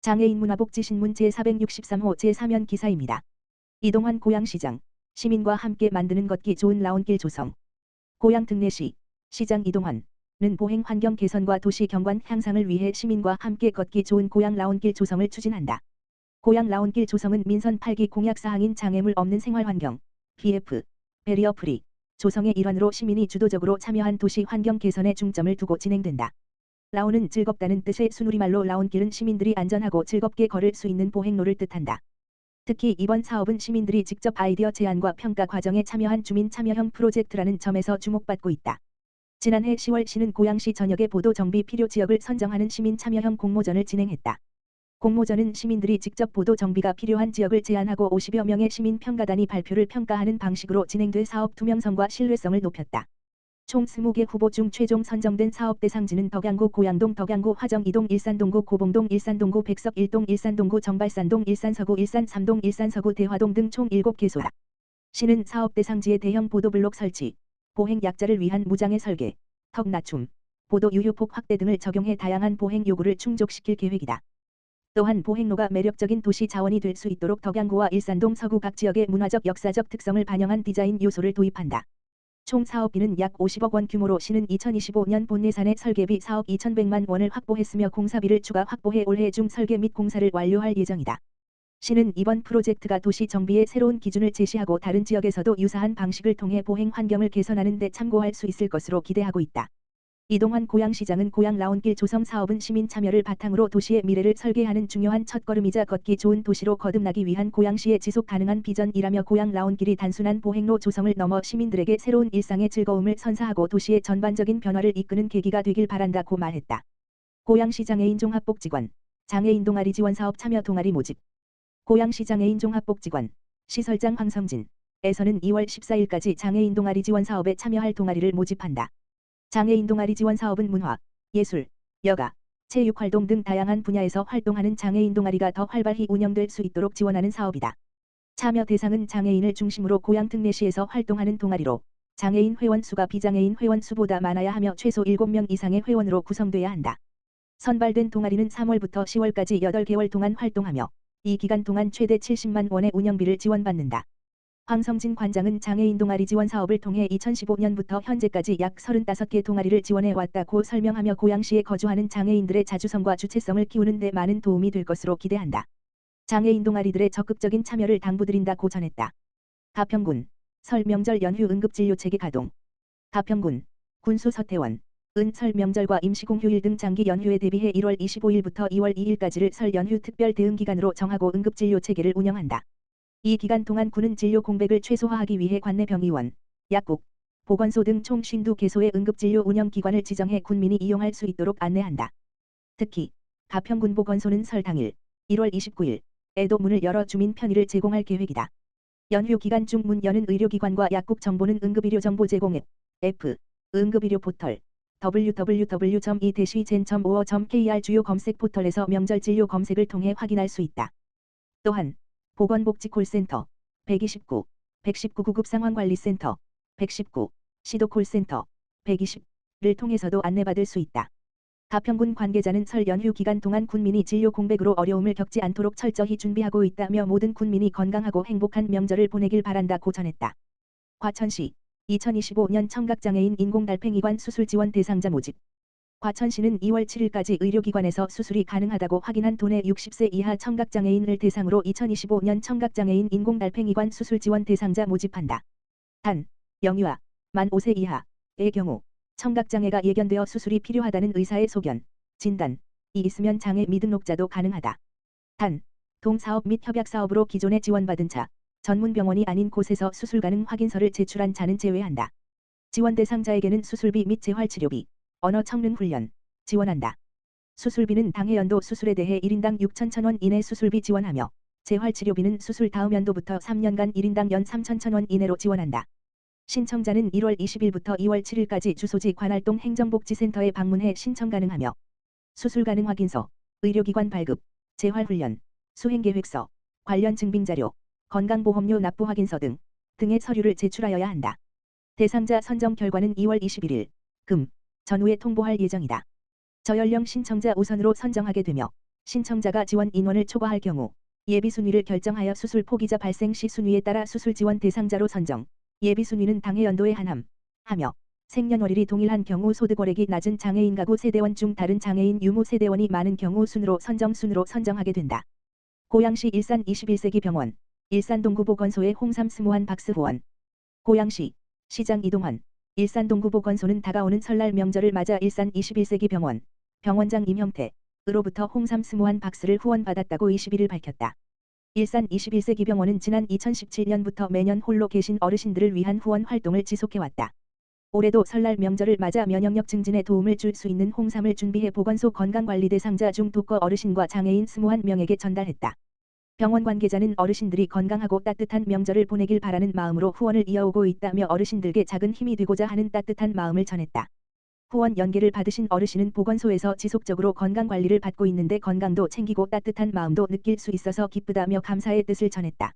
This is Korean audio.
장애인 문화복지신문 제463호 제3연 기사입니다. 이동환 고양시장, 시민과 함께 만드는 걷기 좋은 라온길 조성. 고양 특례시, 시장 이동환은 보행 환경 개선과 도시 경관 향상을 위해 시민과 함께 걷기 좋은 고양 라온길 조성을 추진한다. 고양 라온길 조성은 민선 8기 공약사항인 장애물 없는 생활환경, BF, 베리어 프리, 조성의 일환으로 시민이 주도적으로 참여한 도시 환경 개선에 중점을 두고 진행된다. 라온은 즐겁다는 뜻의 순우리말로 라온길은 시민들이 안전하고 즐겁게 걸을 수 있는 보행로를 뜻한다. 특히 이번 사업은 시민들이 직접 아이디어 제안과 평가 과정에 참여한 주민 참여형 프로젝트라는 점에서 주목받고 있다. 지난해 10월 시는 고양시 전역의 보도 정비 필요 지역을 선정하는 시민 참여형 공모전을 진행했다. 공모전은 시민들이 직접 보도 정비가 필요한 지역을 제안하고 50여 명의 시민 평가단이 발표를 평가하는 방식으로 진행돼 사업 투명성과 신뢰성을 높였다. 총 20개 후보 중 최종 선정된 사업 대상지는 덕양구 고양동, 덕양구 화정2동, 일산동구 고봉동, 일산동구 백석 1동, 일산동구 정발산동, 일산서구, 일산 3동, 일산서구 대화동 등 총 7개소다. 시는 사업 대상지에 대형 보도블록 설치, 보행 약자를 위한 무장애 설계, 턱 낮춤, 보도 유효폭 확대 등을 적용해 다양한 보행 요구를 충족시킬 계획이다. 또한 보행로가 매력적인 도시 자원이 될 수 있도록 덕양구와 일산동 서구 각 지역의 문화적 역사적 특성을 반영한 디자인 요소를 도입한다. 총 사업비는 약 50억 원 규모로 시는 2025년 본 예산에 설계비 4억 2,100만 원을 확보했으며 공사비를 추가 확보해 올해 중 설계 및 공사를 완료할 예정이다. 시는 이번 프로젝트가 도시 정비의 새로운 기준을 제시하고 다른 지역에서도 유사한 방식을 통해 보행 환경을 개선하는 데 참고할 수 있을 것으로 기대하고 있다. 이동환 고양시장은 고양 라온길 조성 사업은 시민 참여를 바탕으로 도시의 미래를 설계하는 중요한 첫걸음이자 걷기 좋은 도시로 거듭나기 위한 고양시의 지속 가능한 비전이라며 고양 라온길이 단순한 보행로 조성을 넘어 시민들에게 새로운 일상의 즐거움을 선사하고 도시의 전반적인 변화를 이끄는 계기가 되길 바란다고 말했다. 고양시 장애인 종합복지관, 장애인 동아리 지원 사업 참여 동아리 모집. 고양시 장애인 종합복지관, 시설장 황성진에서는 2월 14일까지 장애인 동아리 지원 사업에 참여할 동아리를 모집한다. 장애인 동아리 지원 사업은 문화, 예술, 여가, 체육활동 등 다양한 분야에서 활동하는 장애인 동아리가 더 활발히 운영될 수 있도록 지원하는 사업이다. 참여 대상은 장애인을 중심으로 고양 특례시에서 활동하는 동아리로 장애인 회원 수가 비장애인 회원 수보다 많아야 하며 최소 7명 이상의 회원으로 구성돼야 한다. 선발된 동아리는 3월부터 10월까지 8개월 동안 활동하며 이 기간 동안 최대 70만 원의 운영비를 지원받는다. 황성진 관장은 장애인 동아리 지원 사업을 통해 2015년부터 현재까지 약 35개 동아리를 지원해 왔다고 설명하며 고양시에 거주하는 장애인들의 자주성과 주체성을 키우는 데 많은 도움이 될 것으로 기대한다. 장애인 동아리들의 적극적인 참여를 당부드린다고 전했다. 가평군, 설 명절 연휴 응급진료체계 가동. 가평군, 군수 서태원, 설 명절과 임시공휴일 등 장기 연휴에 대비해 1월 25일부터 2월 2일까지를 설 연휴 특별 대응 기간으로 정하고 응급진료체계를 운영한다. 이 기간 동안 군은 진료 공백을 최소화하기 위해 관내 병의원, 약국, 보건소 등 총 52개소의 응급진료 운영기관을 지정해 군민이 이용할 수 있도록 안내한다. 특히 가평군보건소는 설 당일 1월 29일에도 문을 열어 주민 편의를 제공할 계획이다. 연휴 기간 중 문 여는 의료기관과 약국 정보는 응급의료 정보 제공 앱, 응급의료 포털, www.i-gen.or.kr 주요 검색 포털에서 명절 진료 검색을 통해 확인할 수 있다. 또한 보건복지 콜센터 129, 119 구급상황관리센터 119, 시도 콜센터 120를 통해서도 안내받을 수 있다. 가평군 관계자는 설 연휴 기간 동안 군민이 진료 공백으로 어려움을 겪지 않도록 철저히 준비하고 있다며 모든 군민이 건강하고 행복한 명절을 보내길 바란다고 전했다. 과천시 2025년 청각장애인 인공달팽이관 수술 지원 대상자 모집. 과천시는 2월 7일까지 의료기관에서 수술이 가능하다고 확인한 도내 60세 이하 청각장애인을 대상으로 2025년 청각장애인 인공달팽이관 수술 지원 대상자 모집한다. 단, 영유아, 만 5세 이하의 경우 청각장애가 예견되어 수술이 필요하다는 의사의 소견, 진단이 있으면 장애 미등록자도 가능하다. 단, 동사업 및 협약사업으로 기존에 지원받은 자, 전문병원이 아닌 곳에서 수술 가능 확인서를 제출한 자는 제외한다. 지원 대상자에게는 수술비 및 재활치료비, 언어 청능 훈련 지원한다. 수술비는 당해 연도 수술에 대해 1인당 6,100원 이내 수술비 지원하며 재활치료비는 수술 다음 연도부터 3년간 1인당 연 3,100원 이내로 지원한다. 신청자는 1월 20일부터 2월 7일까지 주소지 관할동 행정복지센터에 방문해 신청 가능하며 수술 가능 확인서, 의료기관 발급, 재활훈련, 수행계획서, 관련 증빙자료, 건강보험료 납부 확인서 등의 서류를 제출하여야 한다. 대상자 선정 결과는 2월 21일 금 전후에 통보할 예정이다. 저연령 신청자 우선으로 선정하게 되며 신청자가 지원 인원을 초과할 경우 예비 순위를 결정하여 수술 포기자 발생 시 순위에 따라 수술 지원 대상자로 선정. 예비 순위는 당해 연도에 하며 생년월일이 동일한 경우 소득월액이 낮은 장애인 가구 세대원 중 다른 장애인 유무 세대원이 많은 경우 순으로 선정하게 된다. 고양시 일산 21세기 병원, 일산 동구보건소의 홍삼 스무한 박스 후원. 고양시 시장 이동환, 일산 동구보건소는 다가오는 설날 명절을 맞아 일산 21세기 병원장 임형태으로부터 홍삼 스무한 박스를 후원받았다고 21일 밝혔다. 일산 21세기 병원은 지난 2017년부터 매년 홀로 계신 어르신들을 위한 후원 활동을 지속해왔다. 올해도 설날 명절을 맞아 면역력 증진에 도움을 줄 수 있는 홍삼을 준비해 보건소 건강관리 대상자 중 독거 어르신과 장애인 21명에게 전달했다. 병원 관계자는 어르신들이 건강하고 따뜻한 명절을 보내길 바라는 마음으로 후원을 이어오고 있다며 어르신들께 작은 힘이 되고자 하는 따뜻한 마음을 전했다. 후원 연계를 받으신 어르신은 보건소에서 지속적으로 건강관리를 받고 있는데 건강도 챙기고 따뜻한 마음도 느낄 수 있어서 기쁘다며 감사의 뜻을 전했다.